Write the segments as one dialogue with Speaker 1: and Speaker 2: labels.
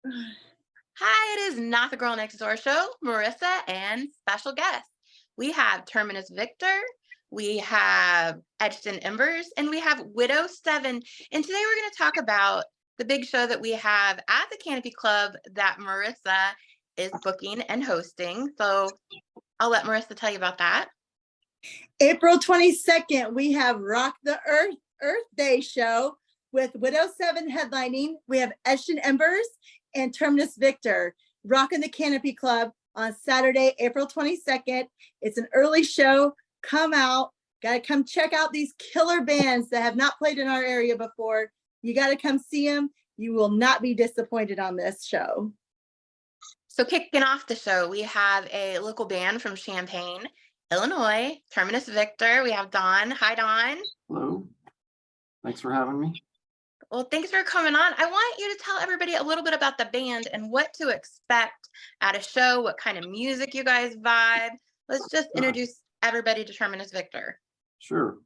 Speaker 1: Hi, it is not the girl next door show, Marissa and special guest. We have Terminus Victor, we have Etched and Embers, and we have Widow 7. And today we're going to talk about the big show that we have at the Canopy Club that Marissa is booking and hosting. So I'll let Marissa tell you about that.
Speaker 2: April 22nd, we have Rock the Earth Day show with Widow 7 headlining. We have Etched and Embers and Terminus Victor rocking the Canopy Club on Saturday, April 22nd. It's an early show. Come out. Got to come check out these killer bands that have not played in our area before. You got to come see them. You will not be disappointed on this show.
Speaker 1: So kicking off the show, we have a local band from Champaign, Illinois, Terminus Victor. We have Dawn. Hi, Dawn.
Speaker 3: Hello. Thanks for having me.
Speaker 1: Well, thanks for coming on. I want you to tell everybody a little bit about the band and what to expect at a show, what kind of music you guys vibe. Let's just introduce everybody to Terminus Victor.
Speaker 3: Sure.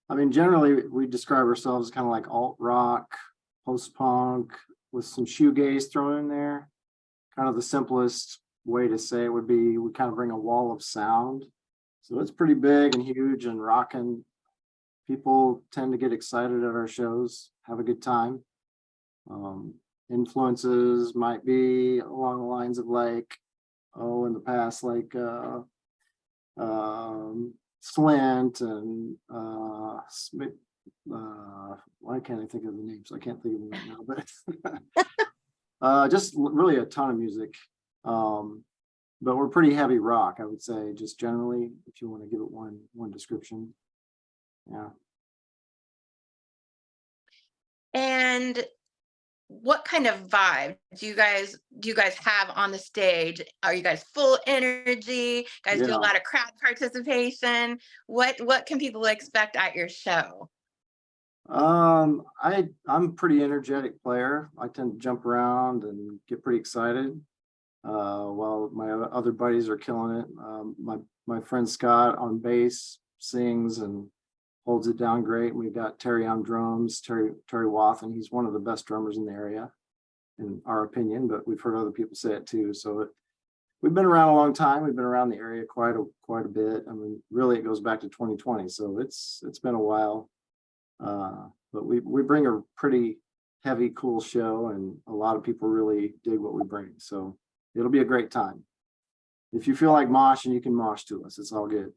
Speaker 3: I mean, generally, we describe ourselves kind of like alt rock, post punk with some shoegaze thrown in there. Kind of the simplest way to say it would be we kind of bring a wall of sound. So it's pretty big and huge and rocking. People tend to get excited at our shows, have a good time. Influences might be along the lines of like, in the past, like Slint and why can't I think of the names? I can't think of them right now, but just really a ton of music. But we're pretty heavy rock, I would say, just generally, if you want to give it one description. Yeah.
Speaker 1: And what kind of vibe do you guys have on the stage? Are you guys full energy? Guys do a lot of crowd participation. What can people expect at your show?
Speaker 3: I'm a pretty energetic player. I tend to jump around and get pretty excited. While my other buddies are killing it. My friend Scott on bass sings and holds it down great. We've got Terry on drums, Terry Wathen. He's one of the best drummers in the area, in our opinion, but we've heard other people say it too. So we've been around a long time. We've been around the area quite a bit. I mean, really, it goes back to 2020, so it's been a while. But we bring a pretty heavy, cool show, and a lot of people really dig what we bring. So it'll be a great time. If you feel like moshing, you can mosh to us. It's all good.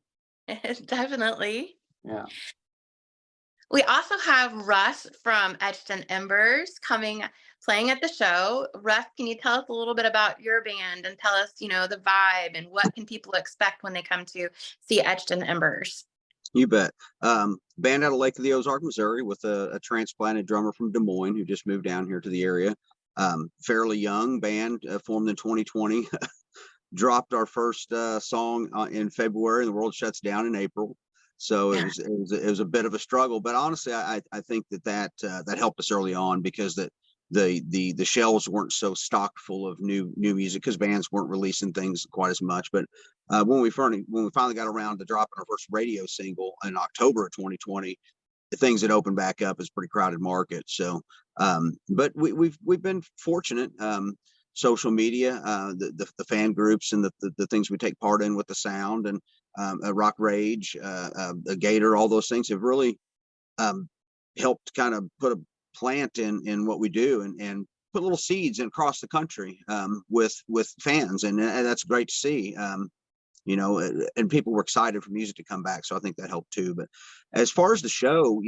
Speaker 1: Definitely.
Speaker 3: Yeah.
Speaker 1: We also have Russ from Etched and Embers playing at the show. Russ, can you tell us a little bit about your band and tell us, the vibe and what can people expect when they come to see Etched and Embers?
Speaker 4: You bet. Band out of Lake of the Ozark, Missouri, with a transplanted drummer from Des Moines who just moved down here to the area. Fairly young band, formed in 2020. Dropped our first song in February, and the world shuts down in April. So it was a bit of a struggle, but honestly, I think that helped us early on, because the shelves weren't so stocked full of new music, because bands weren't releasing things quite as much. But when we finally got around to dropping our first radio single in October of 2020, the things that opened back up is a pretty crowded market. So, but we've been fortunate. Social media, the fan groups, and the things we take part in with the sound, and Rock Rage, a Gator, all those things have really helped kind of put a plant in what we do, and put little seeds across the country with fans, and that's great to see. And people were excited for music to come back, so I think that helped too. But as far as the show,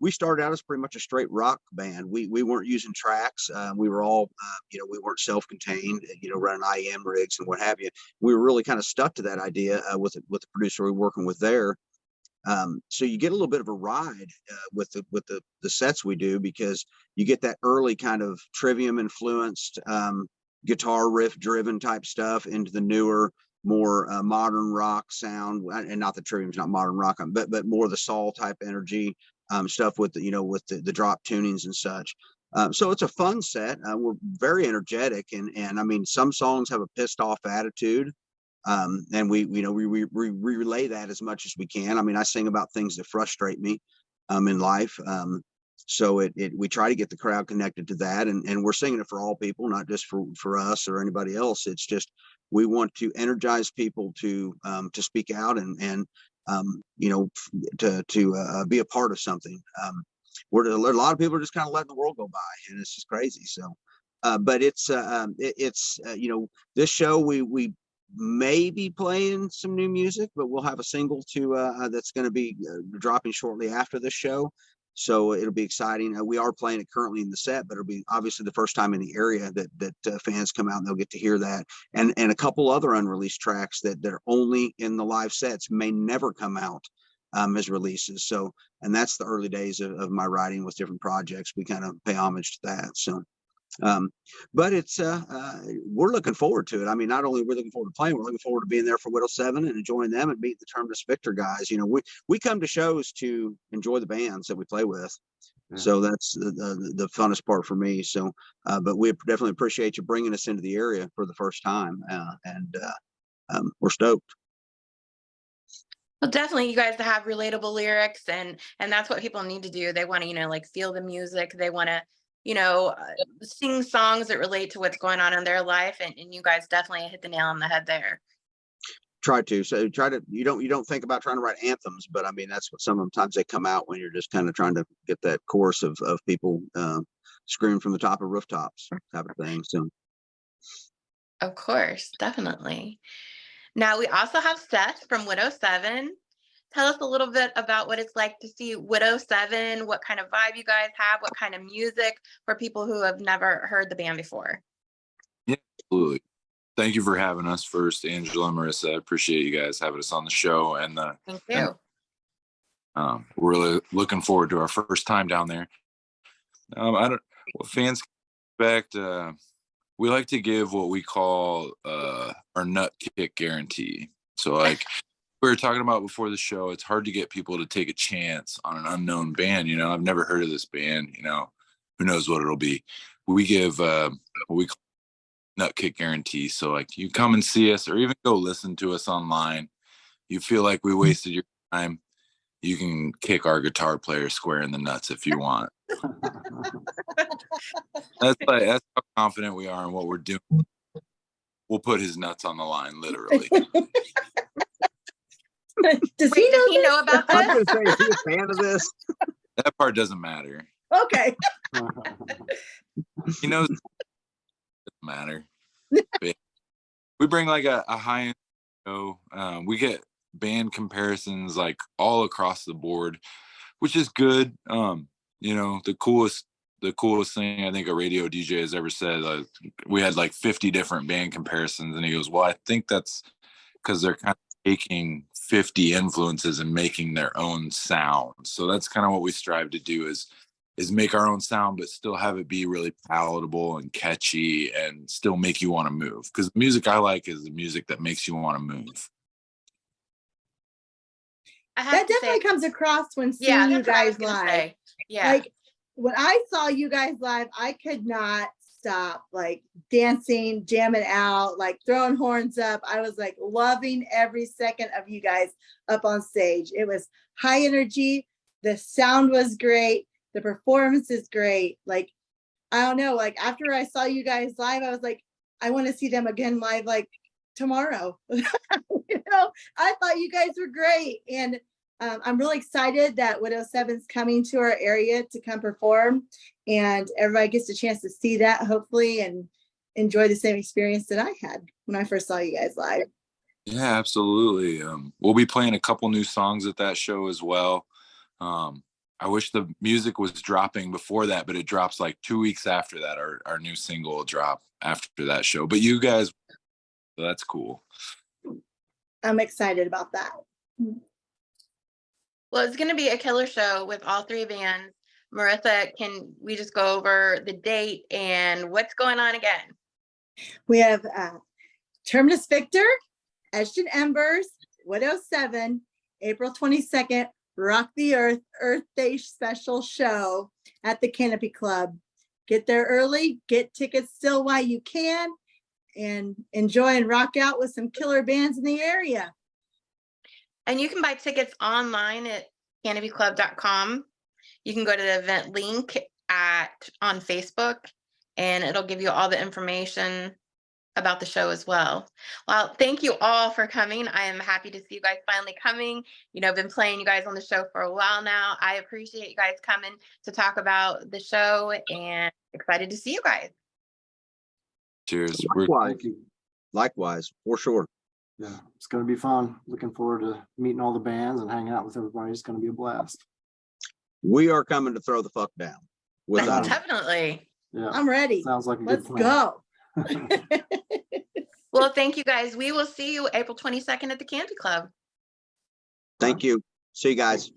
Speaker 4: we started out as pretty much a straight rock band. We weren't using tracks. We were all, we weren't self-contained, running IEM rigs and what have you. We were really kind of stuck to that idea with the producer we were working with there. So you get a little bit of a ride with the sets we do, because you get that early kind of Trivium influenced guitar riff driven type stuff into the newer, more modern rock sound, and not that Trivium's not modern rock, but more the soul type energy. Stuff with the drop tunings and such. So it's a fun set. We're very energetic, and I mean, some songs have a pissed off attitude, and we relay that as much as we can. I mean, I sing about things that frustrate me in life, So we try to get the crowd connected to that, and we're singing it for all people, not just for us or anybody else. It's just we want to energize people to speak out and you know, to be a part of something. Where a lot of people are just kind of letting the world go by, and it's just crazy. So, but it's you know, this show we may be playing some new music, but we'll have a single that's going to be dropping shortly after this show. So it'll be exciting. We are playing it currently in the set, but it'll be obviously the first time in the area that fans come out and they'll get to hear that. And a couple other unreleased tracks that are only in the live sets may never come out as releases. So, and that's the early days of my writing with different projects. We kind of pay homage to that. So, but it's we're looking forward to it. I mean, not only we're looking forward to playing, we're looking forward to being there for Widow 7 and enjoying them and meeting the Terminus Victor guys. You know, we come to shows to enjoy the bands that we play with. Yeah. So that's the funnest part for me. So, but we definitely appreciate you bringing us into the area for the first time, and we're stoked.
Speaker 1: Well, definitely, you guys have relatable lyrics, and that's what people need to do. They want to, you know, like feel the music. They want to, you know, sing songs that relate to what's going on in their life, and you guys definitely hit the nail on the head there.
Speaker 4: Try to you don't think about trying to write anthems, but I mean that's what sometimes they come out when you're just kind of trying to get that chorus of people screaming from the top of rooftops type of thing. So,
Speaker 1: of course, definitely. Now we also have Seth from Widow 7. Tell us a little bit about what it's like to see Widow 7, what kind of vibe you guys have, what kind of music for people who have never heard the band before.
Speaker 5: Yeah, absolutely. Thank you for having us first, Angela and Marissa. I appreciate you guys having us on the show. And
Speaker 1: thank you.
Speaker 5: And, we're really looking forward to our first time down there. Fans expect, we like to give what we call our nut kick guarantee. So like we were talking about before the show, it's hard to get people to take a chance on an unknown band. You know, I've never heard of this band, you know, who knows what it'll be. We give what we call nut kick guarantee. So like you come and see us or even go listen to us online. You feel like we wasted your time. You can kick our guitar player square in the nuts if you want. That's how confident we are in what we're doing. We'll put his nuts on the line, literally.
Speaker 2: Does he
Speaker 1: know about this?
Speaker 4: I was going to say, is he a fan of this?
Speaker 5: That part doesn't matter.
Speaker 2: Okay.
Speaker 5: He knows it doesn't matter. We bring like a high-end show. We get band comparisons like all across the board, which is good. You know, the coolest thing I think a radio DJ has ever said, we had like 50 different band comparisons, and he goes, well, I think that's because they're kind of taking 50 influences and making their own sound. So that's kind of what we strive to do is make our own sound, but still have it be really palatable and catchy and still make you want to move. Because the music I like is the music that makes you want to move.
Speaker 2: That definitely comes across when seeing you guys live.
Speaker 1: Yeah.
Speaker 2: Like when I saw you guys live, I could not stop like dancing, jamming out, like throwing horns up. I was like loving every second of you guys up on stage. It was high energy. The sound was great. The performance is great. Like, I don't know, like after I saw you guys live, I was like, I want to see them again live like tomorrow. You know, I thought you guys were great. And I'm really excited that Widow 7's coming to our area to come perform, and everybody gets a chance to see that hopefully and enjoy the same experience that I had when I first saw you guys live.
Speaker 5: Yeah, absolutely. We'll be playing a couple new songs at that show as well. I wish the music was dropping before that, but it drops like 2 weeks after that. Our new single will drop after that show. But you guys, so that's cool.
Speaker 2: I'm excited about that.
Speaker 1: Well, it's going to be a killer show with all three bands. Marissa, can we just go over the date and what's going on again?
Speaker 2: We have Terminus Victor, Etched and Embers, Widow 7, April 22nd, Rock the Earth Day special show at the Canopy Club. Get there early, get tickets still while you can, and enjoy and rock out with some killer bands in the area. And
Speaker 1: you can buy tickets online at canopyclub.com. You can go to the event link on Facebook, and it'll give you all the information about the show as well. Well, thank you all for coming. I am happy to see you guys finally coming. You know, I've been playing you guys on the show for a while now. I appreciate you guys coming to talk about the show, and excited to see you guys.
Speaker 5: Cheers.
Speaker 4: Likewise,
Speaker 3: Thank you.
Speaker 4: likewise, for sure.
Speaker 3: Yeah, it's gonna be fun. Looking forward to meeting all the bands and hanging out with everybody. It's gonna be a blast.
Speaker 4: We are coming to throw the fuck down. Without
Speaker 3: Wow.
Speaker 1: Definitely.
Speaker 3: Yeah,
Speaker 2: I'm ready.
Speaker 3: sounds like a
Speaker 2: Let's
Speaker 3: good plan.
Speaker 2: go.
Speaker 1: Well, thank you guys. We will see you April 22nd at the Canopy Club.
Speaker 4: Thank you. See you guys.